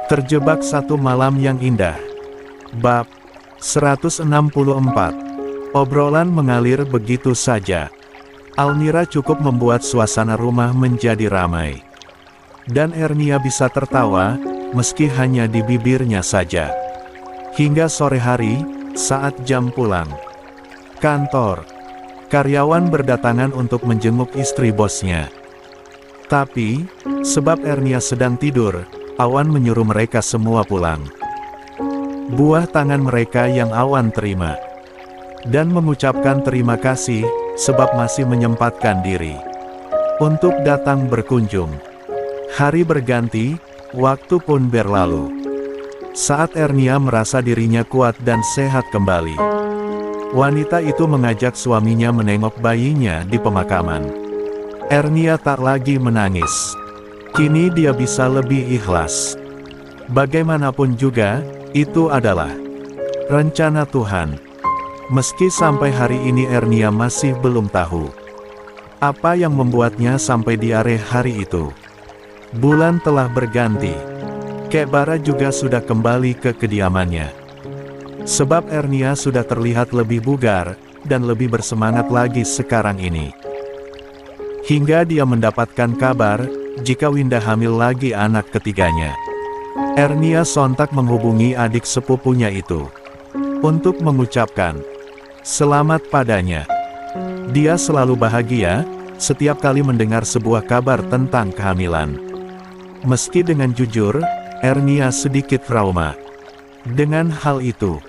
Terjebak satu malam yang indah. Bab 164. Obrolan mengalir begitu saja. Almira cukup membuat suasana rumah menjadi ramai. Dan Ernia bisa tertawa, meski hanya di bibirnya saja. Hingga sore hari, saat jam pulang kantor, karyawan berdatangan untuk menjenguk istri bosnya. Tapi, sebab Ernia sedang tidur, Awan menyuruh mereka semua pulang. Buah tangan mereka yang Awan terima. Dan mengucapkan terima kasih, sebab masih menyempatkan diri untuk datang berkunjung. Hari berganti, waktu pun berlalu. Saat Ernia merasa dirinya kuat dan sehat kembali, wanita itu mengajak suaminya menengok bayinya di pemakaman. Ernia tak lagi menangis. Kini dia bisa lebih ikhlas. Bagaimanapun juga, itu adalah rencana Tuhan. Meski sampai hari ini Ernia masih belum tahu apa yang membuatnya sampai diare hari itu. Bulan telah berganti. Kek Bara juga sudah kembali ke kediamannya. Sebab Ernia sudah terlihat lebih bugar, dan lebih bersemangat lagi sekarang ini. Hingga dia mendapatkan kabar, jika Winda hamil lagi anak ketiganya. Ernia sontak menghubungi adik sepupunya itu untuk mengucapkan selamat padanya. Dia selalu bahagia setiap kali mendengar sebuah kabar tentang kehamilan. Meski dengan jujur, Ernia sedikit trauma dengan hal itu.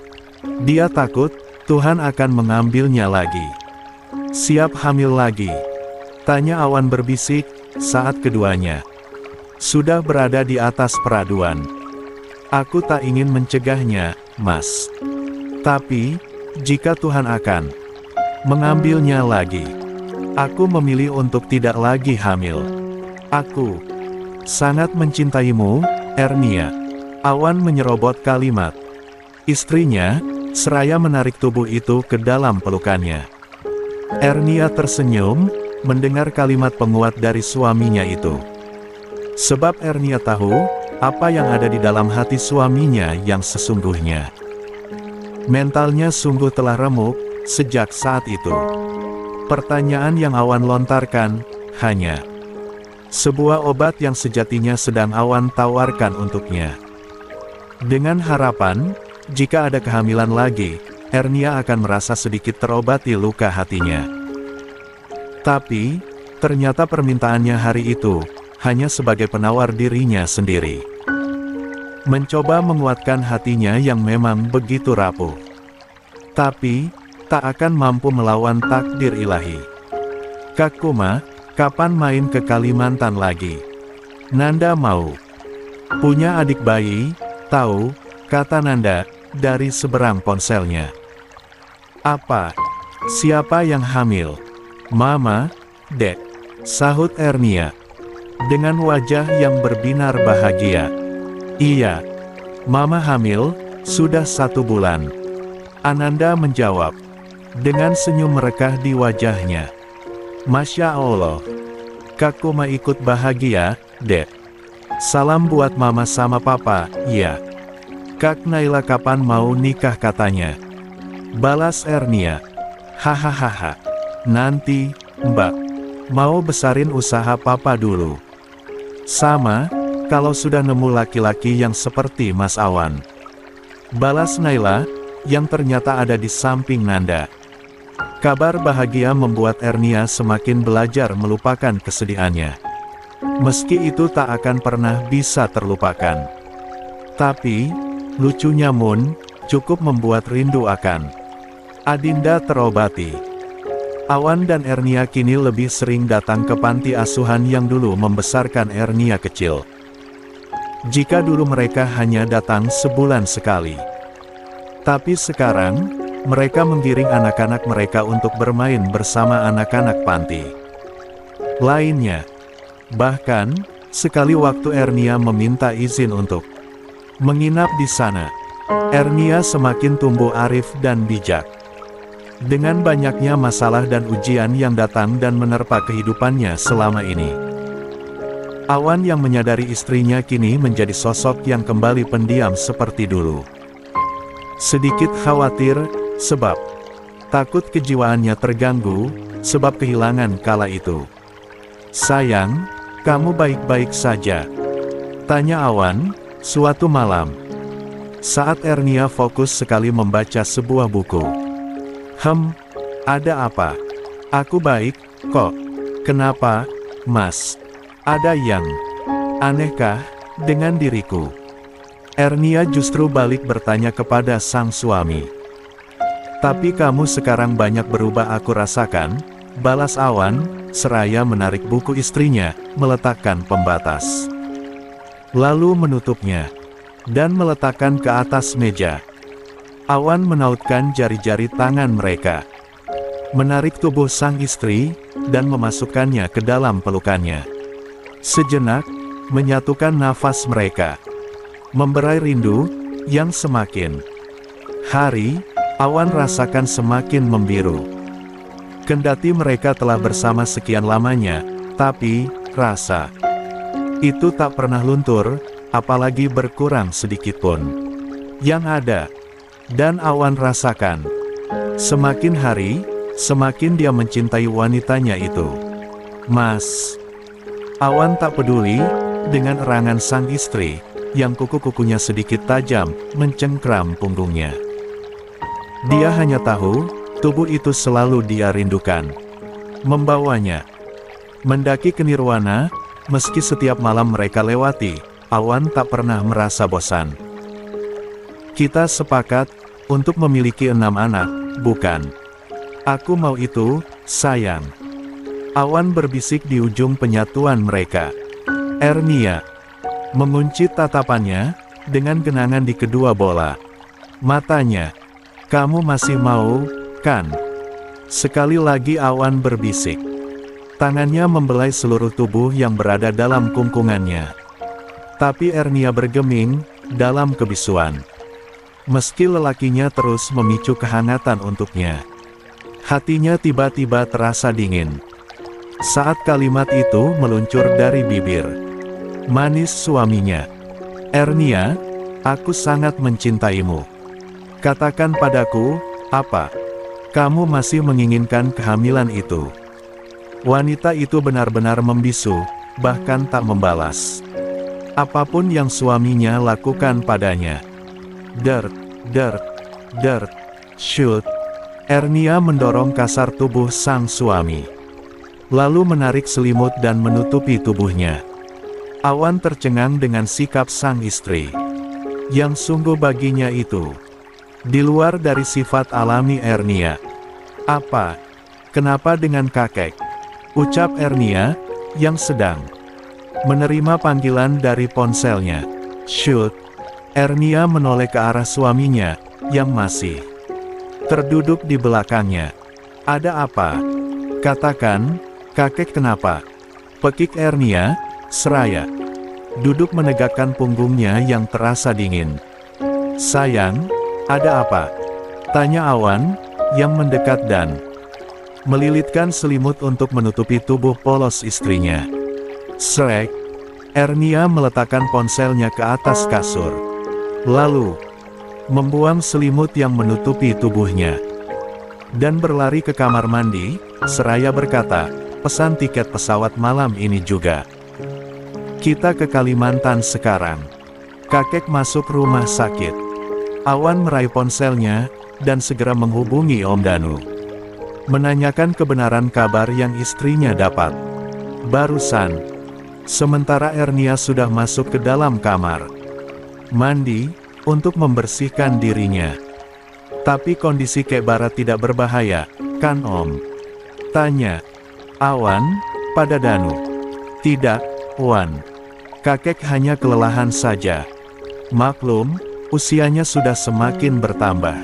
Dia takut Tuhan akan mengambilnya lagi. Siap hamil lagi? Tanya Awan berbisik, saat keduanya sudah berada di atas peraduan. Aku tak ingin mencegahnya, Mas. Tapi, jika Tuhan akan mengambilnya lagi, aku memilih untuk tidak lagi hamil. Aku sangat mencintaimu, Ernia. Awan menyerobot kalimat istrinya, seraya menarik tubuh itu ke dalam pelukannya. Ernia tersenyum mendengar kalimat penguat dari suaminya itu. Sebab Ernia tahu apa yang ada di dalam hati suaminya yang sesungguhnya. Mentalnya sungguh telah remuk sejak saat itu. Pertanyaan yang Awan lontarkan hanya sebuah obat yang sejatinya sedang Awan tawarkan untuknya. Dengan harapan, jika ada kehamilan lagi, Ernia akan merasa sedikit terobati luka hatinya. Tapi, ternyata permintaannya hari itu, hanya sebagai penawar dirinya sendiri. Mencoba menguatkan hatinya yang memang begitu rapuh. Tapi, tak akan mampu melawan takdir ilahi. Kak Kuma, kapan main ke Kalimantan lagi? Nanda mau punya adik bayi, tahu, kata Nanda, dari seberang ponselnya. Apa? Siapa yang hamil? Mama, Dek, sahut Ernia dengan wajah yang berbinar bahagia. Iya, Mama hamil, sudah 1 bulan. Ananda menjawab dengan senyum merekah di wajahnya. Masya Allah, Kak Kuma ikut bahagia, Dek. Salam buat Mama sama Papa, ya. Kak Naila kapan mau nikah katanya? Balas Ernia. Hahaha. Nanti, Mbak, mau besarin usaha Papa dulu. Sama, kalau sudah nemu laki-laki yang seperti Mas Awan. Balas Naila, yang ternyata ada di samping Nanda. Kabar bahagia membuat Ernia semakin belajar melupakan kesedihannya. Meski itu tak akan pernah bisa terlupakan. Tapi, lucunya Mun, cukup membuat rindu akan Adinda terobati. Awan dan Ernia kini lebih sering datang ke panti asuhan yang dulu membesarkan Ernia kecil. Jika dulu mereka hanya datang sebulan sekali. Tapi sekarang, mereka menggiring anak-anak mereka untuk bermain bersama anak-anak panti lainnya. Bahkan, sekali waktu Ernia meminta izin untuk menginap di sana, Ernia semakin tumbuh arif dan bijak. Dengan banyaknya masalah dan ujian yang datang dan menerpa kehidupannya selama ini, Awan yang menyadari istrinya kini menjadi sosok yang kembali pendiam seperti dulu. Sedikit khawatir, sebab takut kejiwaannya terganggu, sebab kehilangan kala itu. "Sayang, kamu baik-baik saja?" tanya Awan, suatu malam. Saat Ernia fokus sekali membaca sebuah buku. Ada apa? Aku baik, kok. Kenapa, Mas? Ada yang anehkah dengan diriku? Ernia justru balik bertanya kepada sang suami. Tapi kamu sekarang banyak berubah aku rasakan, balas Awan, seraya menarik buku istrinya, meletakkan pembatas. Lalu menutupnya, dan meletakkan ke atas meja. Awan menautkan jari-jari tangan mereka, menarik tubuh sang istri, dan memasukkannya ke dalam pelukannya. Sejenak, menyatukan nafas mereka. Memberai rindu, yang semakin hari, Awan rasakan semakin membiru. Kendati mereka telah bersama sekian lamanya, tapi, rasa itu tak pernah luntur, apalagi berkurang sedikitpun. Yang ada, dan Awan rasakan, semakin hari, semakin dia mencintai wanitanya itu. Mas. Awan tak peduli dengan erangan sang istri, yang kuku-kukunya sedikit tajam, mencengkram punggungnya. Dia hanya tahu, tubuh itu selalu dia rindukan. Membawanya mendaki ke nirwana, meski setiap malam mereka lewati, Awan tak pernah merasa bosan. Kita sepakat untuk memiliki 6 anak, bukan? Aku mau itu, sayang. Awan berbisik di ujung penyatuan mereka. Ernia mengunci tatapannya, dengan genangan di kedua bola matanya. Kamu masih mau, kan? Sekali lagi Awan berbisik. Tangannya membelai seluruh tubuh yang berada dalam kungkungannya. Tapi Ernia bergeming, dalam kebisuan. Meski lelakinya terus memicu kehangatan untuknya, hatinya tiba-tiba terasa dingin. Saat kalimat itu meluncur dari bibir manis suaminya. Ernia, aku sangat mencintaimu. Katakan padaku, apa? Kamu masih menginginkan kehamilan itu? Wanita itu benar-benar membisu, bahkan tak membalas apapun yang suaminya lakukan padanya. Dert, dert, dert, shoot. Ernia mendorong kasar tubuh sang suami, lalu menarik selimut dan menutupi tubuhnya. Awan tercengang dengan sikap sang istri, yang sungguh baginya itu di luar dari sifat alami Ernia. Apa? Kenapa dengan kakek? Ucap Ernia, yang sedang menerima panggilan dari ponselnya. Shoot. Ernia menoleh ke arah suaminya, yang masih terduduk di belakangnya. Ada apa? Katakan, kakek kenapa? Pekik Ernia, seraya duduk menegakkan punggungnya yang terasa dingin. Sayang, ada apa? Tanya Awan, yang mendekat dan melilitkan selimut untuk menutupi tubuh polos istrinya. Srek. Ernia meletakkan ponselnya ke atas kasur, lalu membuang selimut yang menutupi tubuhnya, dan berlari ke kamar mandi, seraya berkata, pesan tiket pesawat malam ini juga. Kita ke Kalimantan sekarang. Kakek masuk rumah sakit. Awan meraih ponselnya, dan segera menghubungi Om Danu, menanyakan kebenaran kabar yang istrinya dapat barusan. Sementara Ernia sudah masuk ke dalam kamar mandi, untuk membersihkan dirinya. Tapi kondisi Kek Barat tidak berbahaya, kan Om? Tanya Awan, pada Danu. Tidak, Wan. Kakek hanya kelelahan saja. Maklum, usianya sudah semakin bertambah.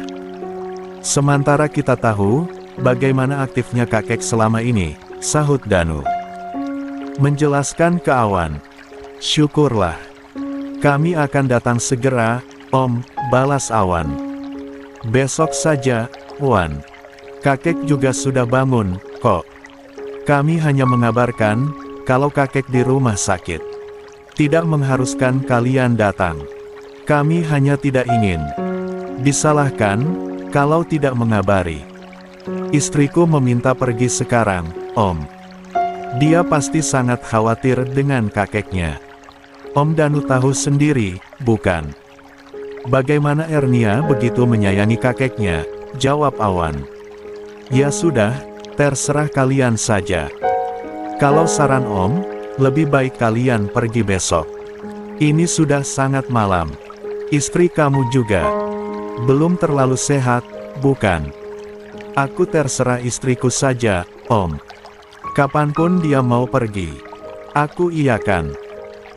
Sementara kita tahu, bagaimana aktifnya kakek selama ini, sahut Danu, menjelaskan ke Awan. Syukurlah. Kami akan datang segera, Om, balas Awan. Besok saja, Wan. Kakek juga sudah bangun, kok. Kami hanya mengabarkan, kalau kakek di rumah sakit. Tidak mengharuskan kalian datang. Kami hanya tidak ingin disalahkan kalau tidak mengabari. Istriku meminta pergi sekarang, Om. Dia pasti sangat khawatir dengan kakeknya. Om Danu tahu sendiri, bukan? Bagaimana Ernia begitu menyayangi kakeknya, jawab Awan. Ya sudah, terserah kalian saja. Kalau saran Om, lebih baik kalian pergi besok. Ini sudah sangat malam. Istri kamu juga belum terlalu sehat, bukan? Aku terserah istriku saja, Om. Kapanpun dia mau pergi, aku iyakan.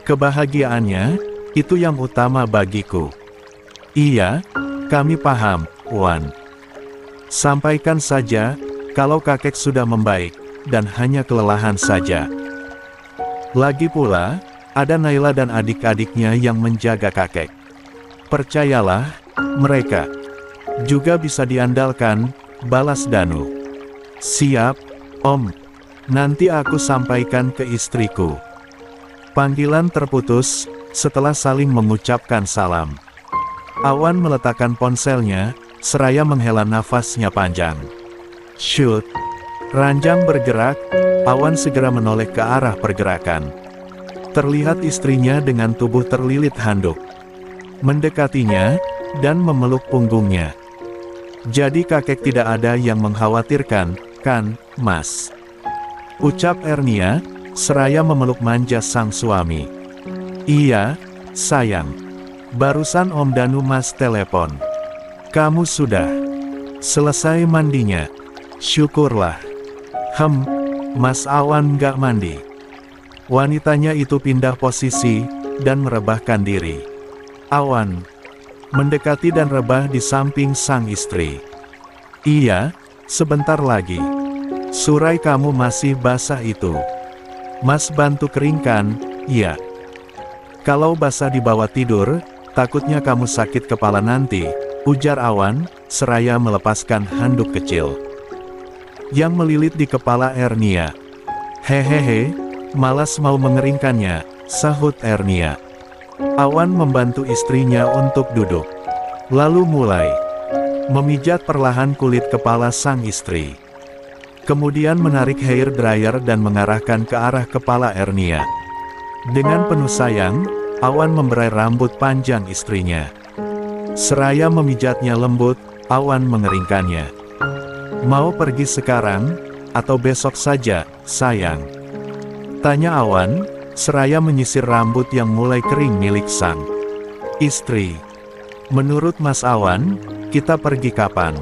Kebahagiaannya, itu yang utama bagiku. Iya, kami paham, Wan. Sampaikan saja, kalau kakek sudah membaik, dan hanya kelelahan saja. Lagi pula, ada Naila dan adik-adiknya yang menjaga kakek. Percayalah, mereka juga bisa diandalkan, balas Danu. Siap, Om. Nanti aku sampaikan ke istriku. Panggilan terputus, setelah saling mengucapkan salam. Awan meletakkan ponselnya, seraya menghela nafasnya panjang. Shoot! Ranjang bergerak, Awan segera menoleh ke arah pergerakan. Terlihat istrinya dengan tubuh terlilit handuk. Mendekatinya, dan memeluk punggungnya. Jadi kakek tidak ada yang mengkhawatirkan, kan, Mas? Ucap Ernia, seraya memeluk manja sang suami. Iya, sayang. Barusan Om Danu Mas telepon. Kamu sudah selesai mandinya? Syukurlah. Mas Awan nggak mandi. Wanitanya itu pindah posisi, dan merebahkan diri. Awan mendekati dan rebah di samping sang istri. Iya, sebentar lagi. Surai kamu masih basah itu. Mas bantu keringkan, iya. Kalau basah dibawa tidur, takutnya kamu sakit kepala nanti, ujar Awan, seraya melepaskan handuk kecil yang melilit di kepala Ernia. Hehehe, malas mau mengeringkannya, sahut Ernia. Awan membantu istrinya untuk duduk. Lalu mulai memijat perlahan kulit kepala sang istri. Kemudian menarik hair dryer dan mengarahkan ke arah kepala Ernia. Dengan penuh sayang, Awan memberai rambut panjang istrinya. Seraya memijatnya lembut, Awan mengeringkannya. Mau pergi sekarang, atau besok saja, sayang? Tanya Awan, seraya menyisir rambut yang mulai kering milik sang istri. Menurut Mas Awan, kita pergi kapan?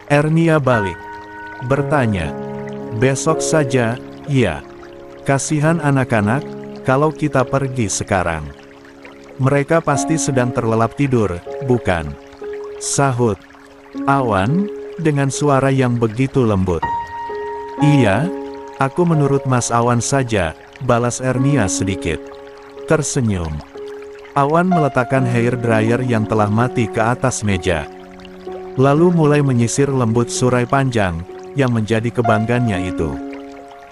Ernia balik bertanya. Besok saja, iya. Kasihan anak-anak, kalau kita pergi sekarang. Mereka pasti sedang terlelap tidur, bukan? Sahut Awan, dengan suara yang begitu lembut. Iya, aku menurut Mas Awan saja, balas Ernia sedikit tersenyum. Awan meletakkan hair dryer yang telah mati ke atas meja. Lalu mulai menyisir lembut surai panjang, yang menjadi kebanggaannya itu.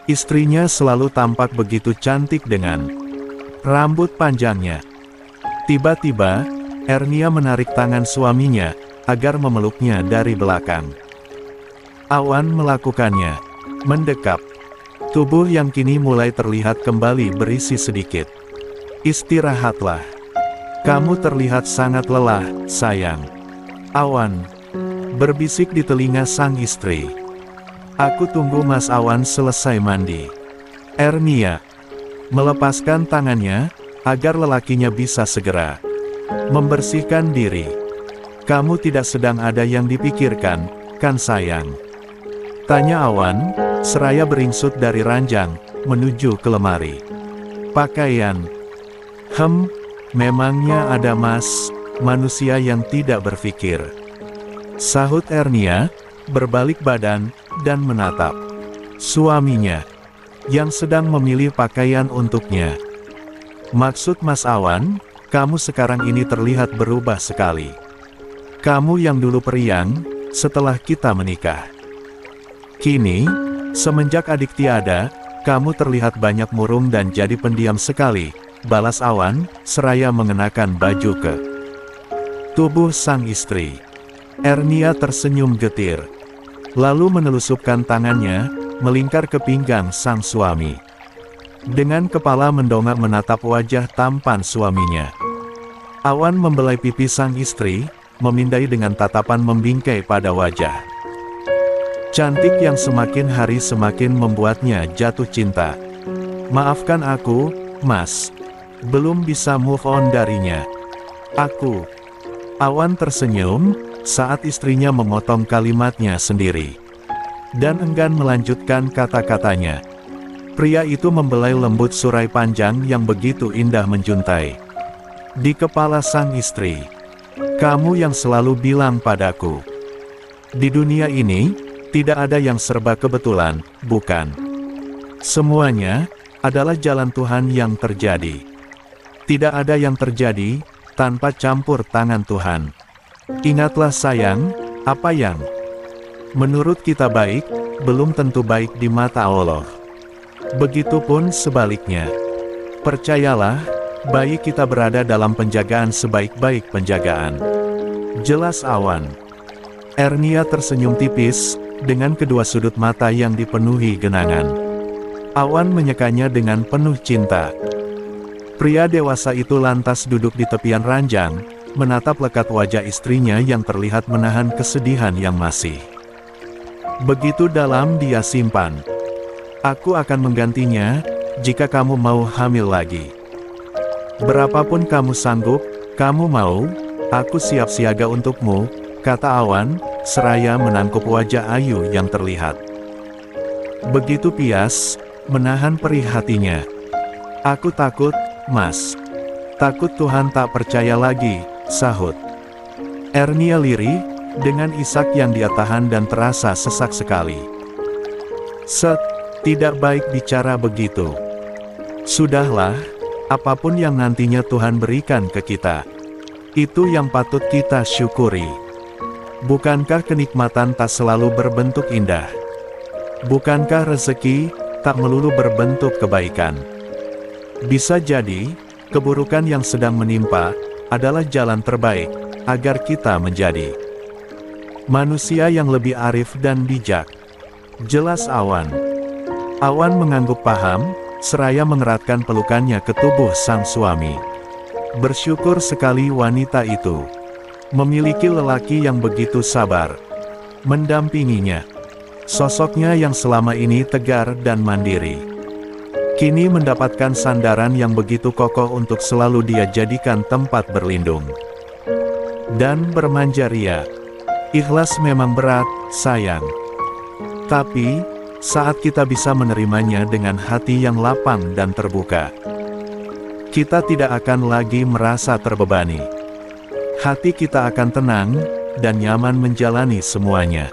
Istrinya selalu tampak begitu cantik dengan rambut panjangnya. Tiba-tiba, Ernia menarik tangan suaminya, agar memeluknya dari belakang. Awan melakukannya. Mendekap. Tubuh yang kini mulai terlihat kembali berisi sedikit. Istirahatlah. Kamu terlihat sangat lelah, sayang. Awan berbisik di telinga sang istri. Aku tunggu Mas Awan selesai mandi. Ernia melepaskan tangannya, agar lelakinya bisa segera membersihkan diri. Kamu tidak sedang ada yang dipikirkan, kan sayang? Tanya Awan, seraya beringsut dari ranjang, menuju ke lemari pakaian. Memangnya ada Mas, manusia yang tidak berpikir. Sahut Ernia, berbalik badan, dan menatap suaminya, yang sedang memilih pakaian untuknya. Maksud Mas Awan, kamu sekarang ini terlihat berubah sekali. Kamu yang dulu periang, setelah kita menikah. Kini, semenjak adik tiada, kamu terlihat banyak murung dan jadi pendiam sekali, balas Awan, seraya mengenakan baju ke tubuh sang istri. Ernia tersenyum getir, lalu menelusupkan tangannya, melingkar ke pinggang sang suami. Dengan kepala mendongak menatap wajah tampan suaminya. Awan membelai pipi sang istri, memindai dengan tatapan membingkai pada wajah cantik yang semakin hari semakin membuatnya jatuh cinta. Maafkan aku, Mas. Belum bisa move on darinya. Aku. Awan tersenyum, saat istrinya memotong kalimatnya sendiri. Dan enggan melanjutkan kata-katanya. Pria itu membelai lembut surai panjang yang begitu indah menjuntai di kepala sang istri. Kamu yang selalu bilang padaku, di dunia ini, tidak ada yang serba kebetulan, bukan? Semuanya adalah jalan Tuhan yang terjadi. Tidak ada yang terjadi tanpa campur tangan Tuhan. Ingatlah sayang, apa yang menurut kita baik, belum tentu baik di mata Allah. Begitupun sebaliknya. Percayalah, bayi kita berada dalam penjagaan sebaik-baik penjagaan. Jelas Awan. Ernia tersenyum tipis, dengan kedua sudut mata yang dipenuhi genangan. Awan menyekanya dengan penuh cinta. Pria dewasa itu lantas duduk di tepian ranjang, menatap lekat wajah istrinya yang terlihat menahan kesedihan yang masih begitu dalam dia simpan. Aku akan menggantinya, jika kamu mau hamil lagi. Berapapun kamu sanggup, kamu mau, aku siap siaga untukmu, kata Awan, seraya menangkup wajah Ayu yang terlihat begitu pias, menahan perih hatinya. Aku takut, Mas. Takut Tuhan tak percaya lagi, sahut Ernia lirih, dengan isak yang dia tahan dan terasa sesak sekali. Tidak baik bicara begitu. Sudahlah, apapun yang nantinya Tuhan berikan ke kita, itu yang patut kita syukuri. Bukankah kenikmatan tak selalu berbentuk indah? Bukankah rezeki tak melulu berbentuk kebaikan? Bisa jadi, keburukan yang sedang menimpa adalah jalan terbaik agar kita menjadi manusia yang lebih arif dan bijak. Jelas Awan. Awan mengangguk paham, seraya mengeratkan pelukannya ke tubuh sang suami. Bersyukur sekali wanita itu memiliki lelaki yang begitu sabar mendampinginya. Sosoknya yang selama ini tegar dan mandiri, kini mendapatkan sandaran yang begitu kokoh untuk selalu dia jadikan tempat berlindung dan bermanja ria. Ikhlas memang berat, sayang. Tapi, saat kita bisa menerimanya dengan hati yang lapang dan terbuka, kita tidak akan lagi merasa terbebani. Hati kita akan tenang, dan nyaman menjalani semuanya.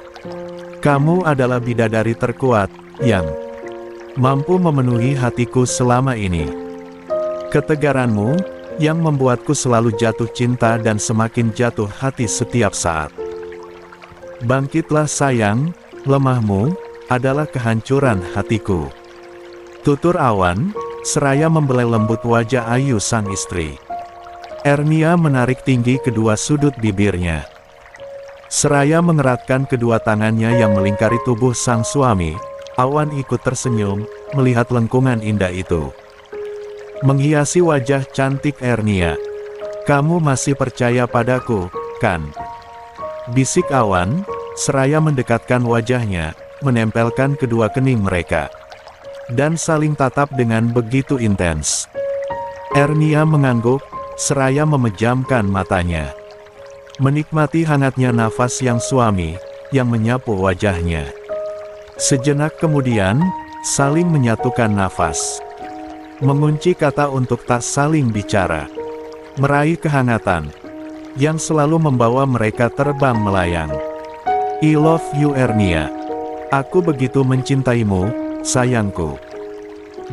Kamu adalah bidadari terkuat, yang mampu memenuhi hatiku selama ini. Ketegaranmu, yang membuatku selalu jatuh cinta dan semakin jatuh hati setiap saat. Bangkitlah sayang, lemahmu adalah kehancuran hatiku. Tutur Awan, seraya membelai lembut wajah Ayu sang istri. Ernia menarik tinggi kedua sudut bibirnya. Seraya mengeratkan kedua tangannya yang melingkari tubuh sang suami, Awan ikut tersenyum, melihat lengkungan indah itu menghiasi wajah cantik Ernia. Kamu masih percaya padaku, kan? Bisik Awan, seraya mendekatkan wajahnya, menempelkan kedua kening mereka, dan saling tatap dengan begitu intens. Ernia mengangguk, seraya memejamkan matanya, menikmati hangatnya nafas yang suami, yang menyapu wajahnya. Sejenak kemudian, saling menyatukan nafas, mengunci kata untuk tak saling bicara, meraih kehangatan yang selalu membawa mereka terbang melayang. I love you Ernia. Aku begitu mencintaimu, sayangku.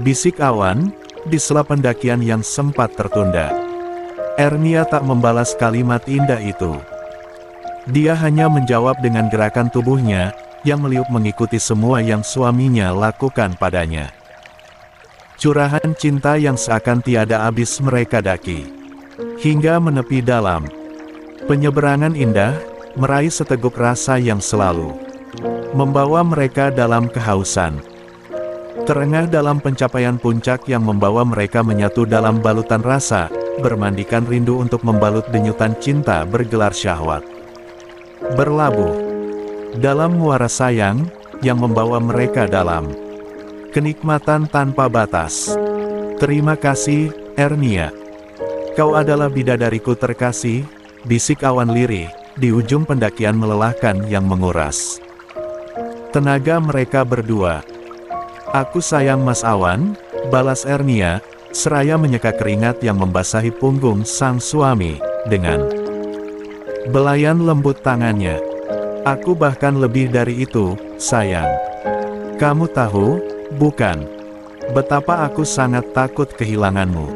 Bisik Awan, di sela pendakian yang sempat tertunda. Ernia tak membalas kalimat indah itu. Dia hanya menjawab dengan gerakan tubuhnya, yang meliuk mengikuti semua yang suaminya lakukan padanya. Curahan cinta yang seakan tiada habis mereka daki. Hingga menepi dalam penyeberangan indah, meraih seteguk rasa yang selalu membawa mereka dalam kehausan. Terengah dalam pencapaian puncak yang membawa mereka menyatu dalam balutan rasa, bermandikan rindu untuk membalut denyutan cinta bergelar syahwat. Berlabuh dalam muara sayang, yang membawa mereka dalam kenikmatan tanpa batas. Terima kasih, Ernia. Kau adalah bidadariku terkasih, bisik awan lirih, di ujung pendakian melelahkan yang menguras tenaga mereka berdua. Aku sayang Mas Awan, balas Ernia, seraya menyeka keringat yang membasahi punggung sang suami, dengan belayan lembut tangannya. Aku bahkan lebih dari itu, sayang. Kamu tahu, bukan? Betapa aku sangat takut kehilanganmu.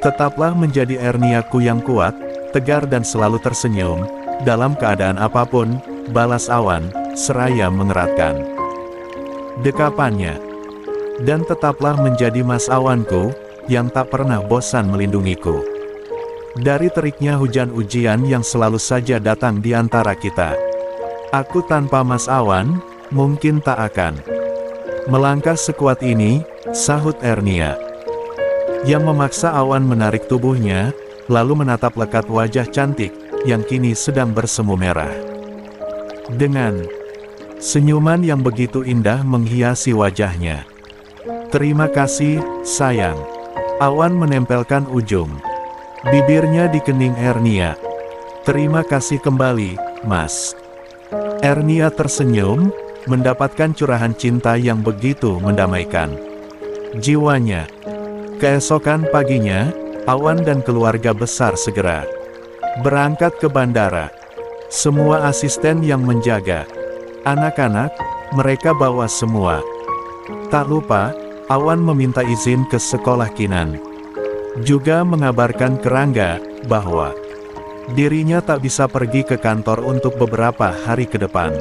Tetaplah menjadi Erniaku yang kuat, tegar dan selalu tersenyum, dalam keadaan apapun, balas Awan, seraya mengeratkan dekapannya. Dan tetaplah menjadi Mas Awanku, yang tak pernah bosan melindungiku dari teriknya hujan ujian yang selalu saja datang di antara kita. Aku tanpa Mas Awan, mungkin tak akan melangkah sekuat ini, sahut Ernia, yang memaksa Awan menarik tubuhnya, lalu menatap lekat wajah cantik, yang kini sedang bersemu merah. Dengan senyuman yang begitu indah menghiasi wajahnya. Terima kasih, sayang. Awan menempelkan ujung bibirnya di kening Ernia. Terima kasih kembali, Mas. Ernia tersenyum, mendapatkan curahan cinta yang begitu mendamaikan jiwanya. Keesokan paginya, Awan dan keluarga besar segera berangkat ke bandara. Semua asisten yang menjaga anak-anak, mereka bawa semua. Tak lupa, Awan meminta izin ke sekolah Kinan. Juga mengabarkan ke Rangga, bahwa dirinya tak bisa pergi ke kantor untuk beberapa hari ke depan.